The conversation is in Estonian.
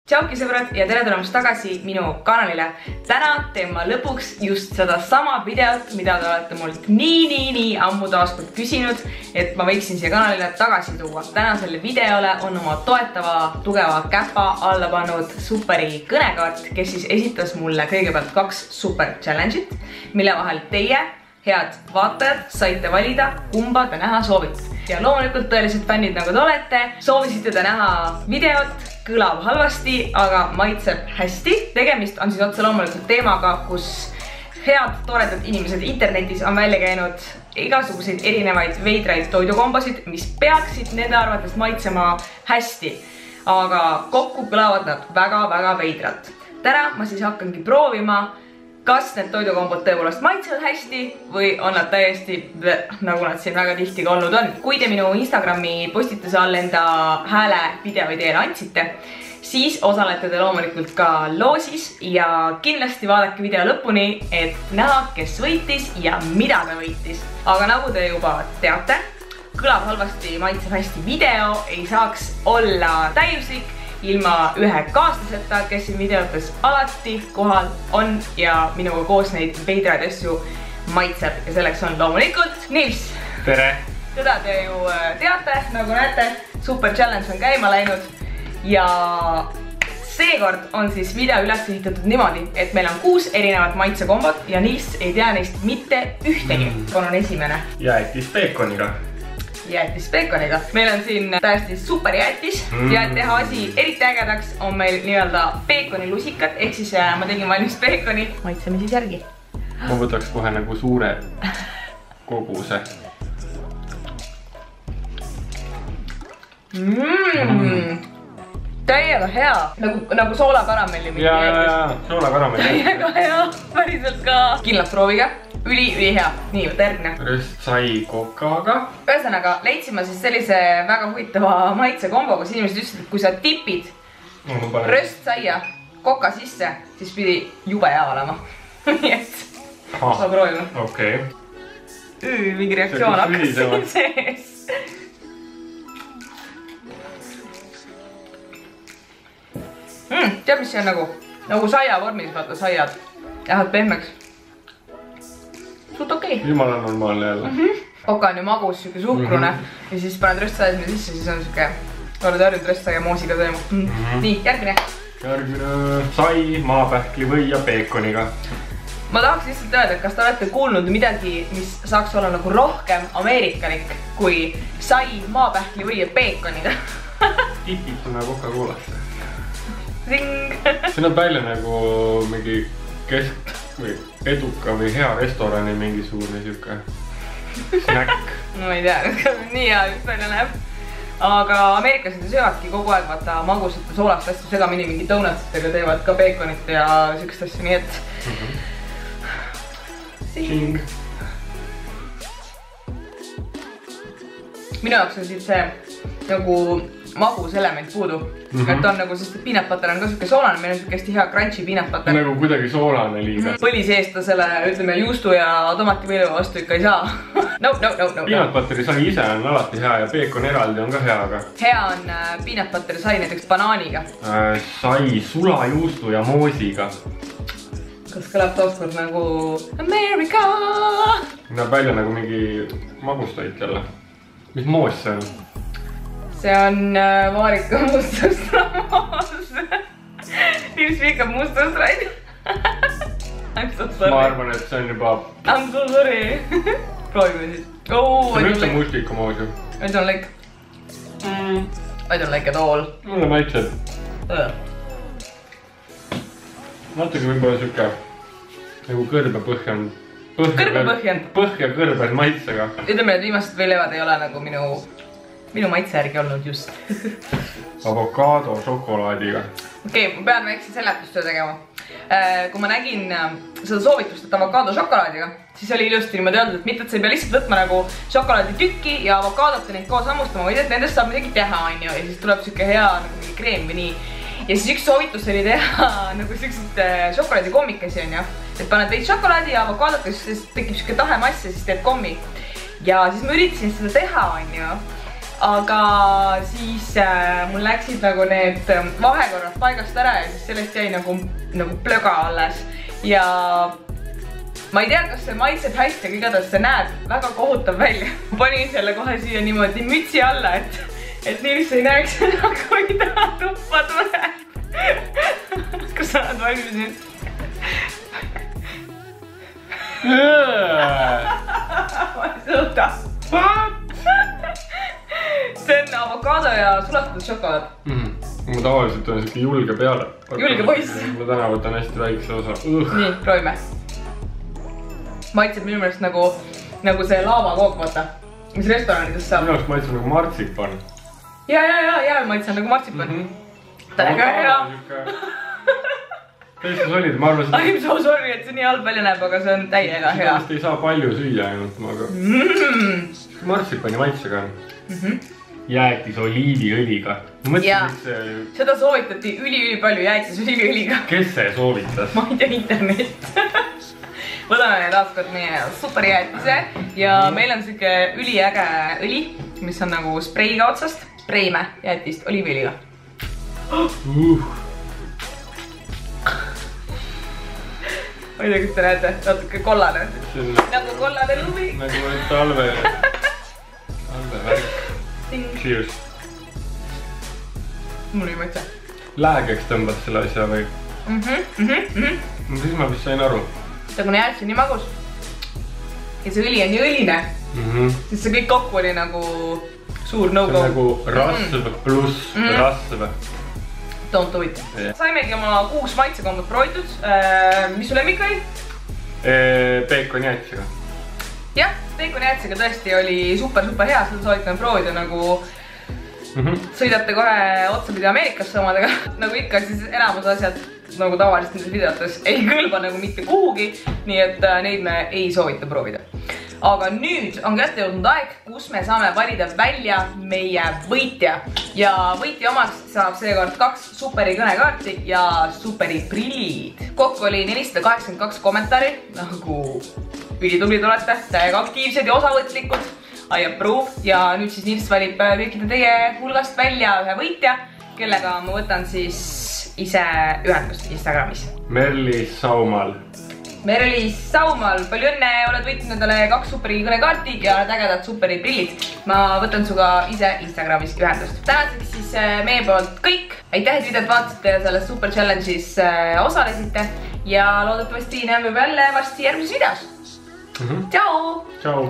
Tšauki sõbrad ja tere tulemast tagasi minu kanalile. Täna teen ma lõpuks just seda sama videot, mida te olete mult nii ammu taaskord küsinud, et ma võiksin siia kanalile tagasi tuua. Tänasele videole on oma toetava, tugeva käpa alla pannud superi kõnekaart, kes siis esitas mulle kõigepealt 2 super challenge'it, mille vahel teie, head vaatajad, saite valida, kumba te näha soovite. Ja loomulikult tõelised fännid nagu te olete, soovisite te näha videot, kõlab halvasti, aga maitseb hästi. Tegemist on siis otse loomulikult teemaga, kus head toredad inimesed internetis on välja käinud igasuguseid erinevaid veidraid toidukombosid, mis peaksid nende arvates maitsema hästi. Aga kokku kõlavad nad väga veidralt. Täna ma siis hakkangi proovima, kas need toidukombod tõepoolest maitsevad hästi või on nad täiesti nagu nad siin väga tihti ka olnud on. Kui te minu Instagrami postituse all enda hääle videoi teile andsite, siis osalete te loomulikult ka loosis ja kindlasti vaadake video lõpuni, et näha, kes võitis ja mida ta võitis. Aga nagu te juba teate, kõlab halvasti, maitseb hästi video ei saaks olla täiuslik ilma ühe kaaslaseta, kes siin videotes alati kohal on ja minuga koos neid veidraid asju maitseb. Ja selleks on loomulikult Nils. Tere! Seda te ju teate, nagu näete, super challenge on käima läinud. Ja seekord on siis video üles ehitatud niimoodi, et meil on 6 erinevat maitsekombot ja Nils ei tea neist mitte ühtegi. On esimene. Jäätis peekoniga. Jäätis peekoniga. Meil on siin täiesti super jäätis ja et teha asi eriti ägedaks on meil nii-öelda peekonilusikad, ehk siis ma tegin valmis peekoni. Maitseme siis järgi. Ma võtaks kohe nagu suure koguse. Täiega hea. Nagu soolakaramelli mingi jäätis. Jaa, soolakaramelli. Täiega hea. Päriselt ka. Kindlalt proovige. Üli hea. Nii, võtta järgmine. Röstsai kokaga. Ühesõnaga, leidsin ma siis sellise väga huvitava maitsekombo, kus inimesed ütlesid, et kui sa tipid röstsaia koka sisse, siis pidi jube hea olema. Nii et ma proovime. Okei. Mingi reaktsioon hakkas siin sees. Tead, mis see on nagu saia vormis, vaata saiad. Jäävad pehmeks. Suht okei. Jumala normaalne jälle. Koka on ju magus, siuke suhkrune. Ja siis paned röstsaia sinna sisse, siis on siuke oled harjunud röstsaia moosiga toimu. Nii, järgmine. Järgmine sai, maapähkli või ja peekoniga. Ma tahaks lihtsalt öelda, et kas te olete kuulnud midagi, mis saaks olla nagu rohkem ameerikalik kui sai, maapähkli või ja peekoniga. Tipid on nagu Coca-Colasse. Ring! See on välja nagu mingi kesk või eduka või hea restorani mingisugune siuke snäkk. No ei tea, nii hea just välja näeb. Aga ameeriklased söövadki kogu aeg vaata magusate soolast asju segamini mingi donutsitega teevad ka peekonit ja siukest asju, nii et Sing. Minu jaoks on siit see nagu magus element puudu. Et on nagu, sest peanut butter on ka siuke soolane, meil on siuke hästi hea crunchy peanut butter. Nagu kuidagi soolane liiga. Põli seest ta selle, ütleme, juustu ja tomativõilu vastu ikka ei saa. No. Peanut butteri sai ise on alati hea ja peekon eraldi on ka hea, aga hea on peanut butteri sai näiteks banaaniga. Sai sulajuustu ja moosiga. Kas kõlab taaskord nagu America? Näeb välja nagu mingi magustoit jälle. Mis moos see on? See on vaarika mustusramoos. Nils viikab mustusraid. I'm so sorry. Ma arvan, et see on juba I'm so sorry. Proovime siis. See on üldse mustliku moos ju. I don't like at all. Mulle maitseb. Natuke võib-olla siuke nagu kõrbepõhjand. Põhja kõrbel maitsega. Ütleme, et viimased võileivad ei ole nagu minu maitse järgi olnud just. Avokaado šokolaadiga. Okei, ma pean väikse seletustöö tegema. Kui ma nägin seda soovitust, et avokaado šokolaadiga, siis oli ilusti niimoodi öeldud, et mitte, et sa ei pea lihtsalt võtma nagu šokolaadi tükki ja avokaadot ja neid koos hammustama, vaid et nendest saab midagi teha, on ju, ja siis tuleb siuke hea nagu mingi kreem või nii. Ja siis üks soovitus oli teha nagu siukseid šokolaadikommikesi, on ju. Et paned veits šokolaadi ja avokaadot ja siis tekib siuke tahe mass ja siis teed kommi. Ja siis ma üritasin seda teha, on ju. aga siis mul läksid nagu need vahekorrad paigast ära ja siis sellest jäi nagu plöga alles ja ma ei tea, kas see maitseb hästi, aga igatahes see näeb väga kohutav välja. Panin selle kohe siia niimoodi mütsi alla, et Nils ei näeks seda, kui ta tuppa tuleb. Kas sa oled valmis nüüd? Ma ei suuda. See on avokaado ja sulatatud šokolaad. Ma tavaliselt olen siuke julge peale. Julge poiss. Ma täna võtan hästi väikse osa. Nii, proovime. Maitseb minu meelest nagu see laavakook, vaata. Mis restoranides saab. Minu meelest maitseb nagu martsipan. Ja, maitseb nagu martsipan. Täiega hea. Täiesti solid, ma arvan, I'm so sorry, et see nii halb välja näeb, aga see on täiega hea. Sellest ei saa palju süüa ainult, aga martsipani maitsega on. Jäätis oliiviõliga. Seda soovitati üli palju jäätis oliiviõliga. Kes see soovitas? Ma ei tea, internet. Võtame taaskord meie superjäätise ja meil on siuke üliäge õli, mis on nagu spreiga otsast. Spreime jäätist oliiviõliga. Ma ei tea, kas te näete, natuke kollane. Nagu kollane lumi. Nagu talve värk. Cheers. Mul ei maitse. Lähegeks tõmbad selle asja või? Siis ma vist sain aru. Ta kuna jäätis on nii magus ja see õli on nii õline, siis see kõik kokku oli nagu suur no-go. See on nagu rasv pluss rasv. Don't do it. Saimegi oma 6 maitsekombut proovitud. Mis su lemmik oli? Peekonjäätisega. Jah, peekonjäätisega tõesti oli super hea, seda soovitame proovida nagu sõidate kohe otsapidi Ameerikasse omadega. Nagu ikka, siis enamus asjad nagu tavaliselt nendes videotes ei kõlba nagu mitte kuhugi, nii et neid me ei soovita proovida. Aga nüüd on kätte jõudnud aeg, kus me saame valida välja meie võitja. Ja võitja omaks saab seekord 2 superi kõnekaarti ja superi prillid. Kokku oli 482 kommentaari, nagu ülitublid olete, täiega aktiivsed ja osavõtlikud. I approve ja nüüd siis Nils valib kõikide teie hulgast välja ühe võitja, kellega ma võtan siis ise ühendust Instagramis. Merlis Saumal. Merlis Saumal, palju õnne, oled võitnud endale 2 superi kõnekaarti ja oled ägedad superi prillid. Ma võtan suga ise Instagramis ühendust. Tänaseks siis meie poolt kõik. Aitäh, et videot vaatasite ja selles super challenge'is osalesite ja loodetavasti näeme jälle varsti järgmises videos. Tšau! Tšau!